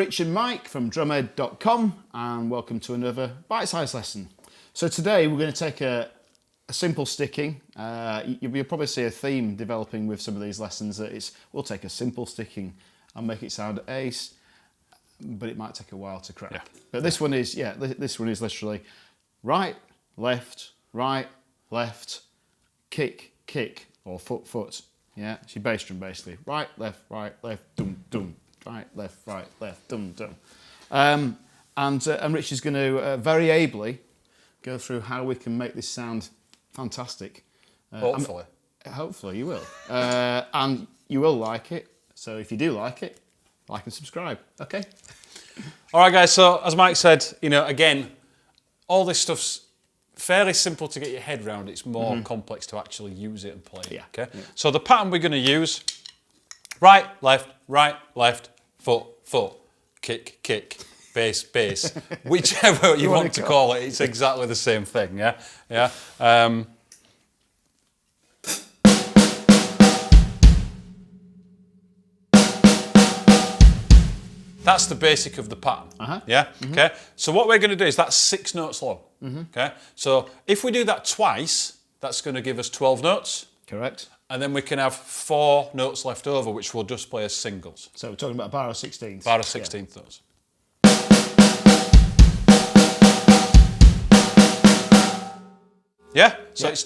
Rich and Mike from drumhead.com, and welcome to another bite-sized lesson. So today we're going to take a simple sticking. You'll probably see a theme developing with some of these lessons, that we'll take a simple sticking and make it sound ace, but it might take a while to crack. Yeah. But this one is, this one is literally right, left, kick, kick, or foot. Yeah, it's your bass drum basically. Right, left, dum, dum. Right, left, dum, dum. And Rich is going to very ably go through how we can make this sound fantastic. Hopefully. Hopefully you will. And you will like it. So if you do like it, like and subscribe. Okay? All right, guys. So as Mike said, again, all this stuff's fairly simple to get your head around. It's more complex to actually use it and play it. Yeah. Okay. Yeah. So the pattern we're going to use: right, left, foot, kick, bass, whichever you want to call it. It's exactly the same thing. Yeah. That's the basic of the pattern. Yeah. Okay. So what we're going to do is that's 6 notes long. Okay. So if we do that twice, that's going to give us 12 notes. Correct. And then we can have 4 notes left over, which we'll just play as singles. So we're talking about a bar of 16ths. Bar of 16th notes. Yeah. So it's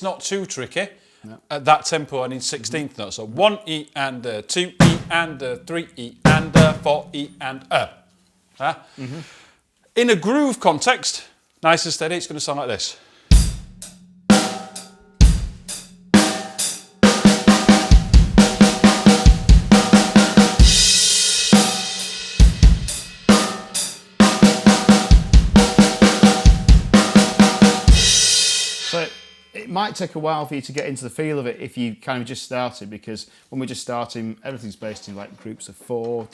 not too tricky. No. At that tempo and in 16th notes. So 1 E and 2 E and 3 E and 4 E and In a groove context, nice and steady, it's going to sound like this. It might take a while for you to get into the feel of it if you kind of just started, because when we're just starting, everything's based in like groups of 4,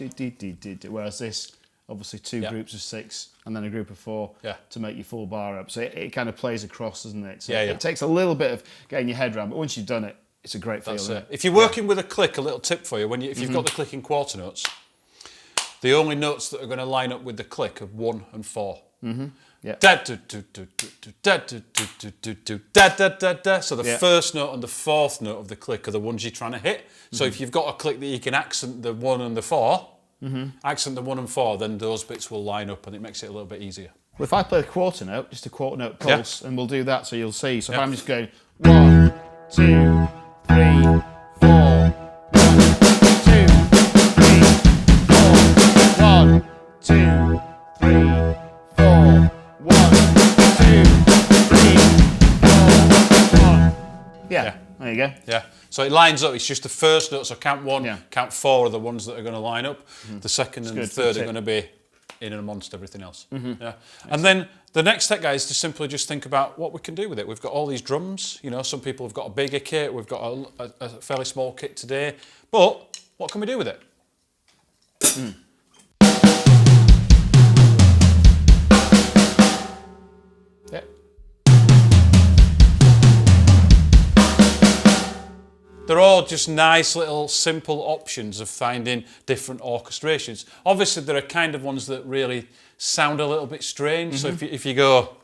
whereas this, obviously 2 groups of 6 and then a group of 4 to make your full bar up. So it kind of plays across, doesn't it? So it takes a little bit of getting your head around, but once you've done it, it's a great feeling. That's it. If you're working with a click, a little tip for you, if you've got the click in quarter notes, the only notes that are going to line up with the click are 1 and 4. Yeah. So the first note and the 4th note of the click are the ones you're trying to hit. So if you've got a click that you can accent the 1 and the 4, accent the 1 and 4, then those bits will line up and it makes it a little bit easier. Well, if I play a quarter note, just a quarter note pulse, and we'll do that so you'll see. So if I'm just going 1, 2, 3, 4, 1, 2, 3, 4, 1, 2, 3, 4, 1, 2, 3, 4, 1. Yeah, there you go. Yeah, so it lines up. It's just the first note. So count 1, count 4 are the ones that are going to line up. The second and the third are going to be in and amongst everything else. Yeah, and then the next step, guys, is to simply just think about what we can do with it. We've got all these drums. Some people have got a bigger kit. We've got a fairly small kit today. But what can we do with it? They're all just nice little simple options of finding different orchestrations. Obviously, there are kind of ones that really sound a little bit strange. So if you go...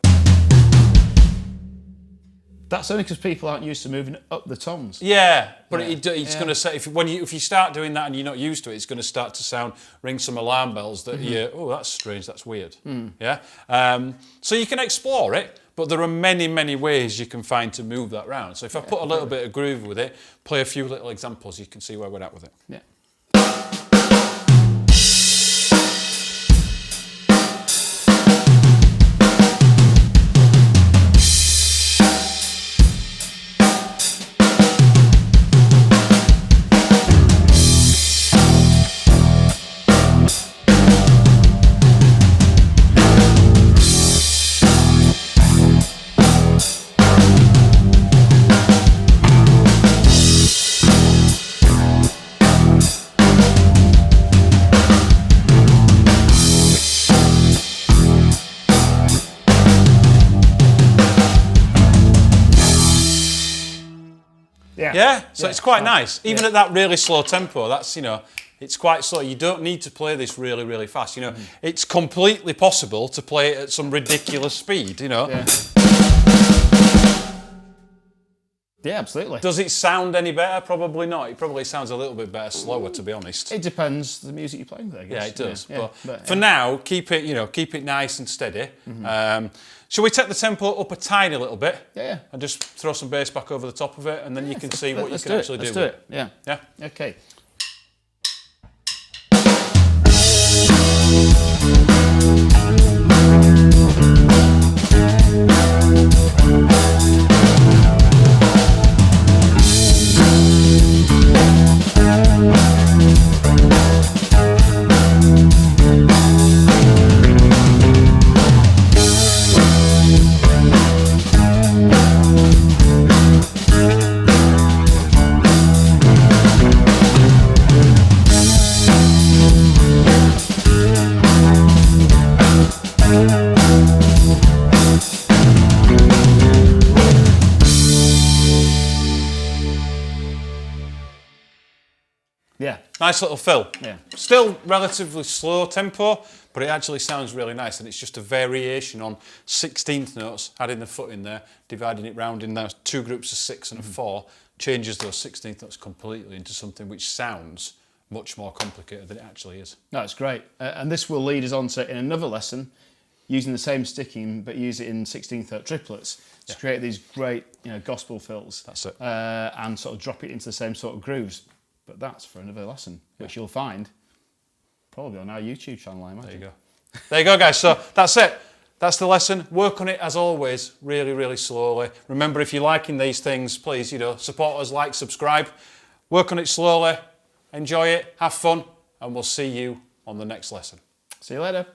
That's only because people aren't used to moving up the toms. Yeah, but it's going to say, if you start doing that and you're not used to it, it's going to start to ring some alarm bells that that's strange, that's weird. Yeah. So you can explore it. But there are many, many ways you can find to move that round. So if I put a little bit of groove with it, play a few little examples, you can see where we're at with it. Yeah. Yeah, so it's quite nice. Even at that really slow tempo, that's, It's quite slow. You don't need to play this really, really fast. You know, it's completely possible to play it at some ridiculous speed. You know. Yeah. Yeah, absolutely. Does it sound any better? Probably not. It probably sounds a little bit better slower, to be honest. It depends the music you're playing with, I guess. Yeah, it does. Yeah, but for now, keep it nice and steady. Shall we take the tempo up a tiny little bit? Yeah. And just throw some bass back over the top of it, and then you can see what you can actually do. Let's do it. Yeah. Yeah. Okay. Yeah. Nice little fill. Yeah. Still relatively slow tempo, but it actually sounds really nice, and it's just a variation on 16th notes, adding the foot in there, dividing it round in those 2 groups of 6 and a 4, changes those 16th notes completely into something which sounds much more complicated than it actually is. That's great. And this will lead us on to, in another lesson, using the same sticking, but use it in 16th note triplets to create these great, gospel fills. That's it. And sort of drop it into the same sort of grooves. But that's for another lesson, which you'll find probably on our YouTube channel, I imagine. There you go. There you go, guys. So that's it. That's the lesson. Work on it, as always, really, really slowly. Remember, if you're liking these things, please, support us, like, subscribe. Work on it slowly. Enjoy it. Have fun. And we'll see you on the next lesson. See you later.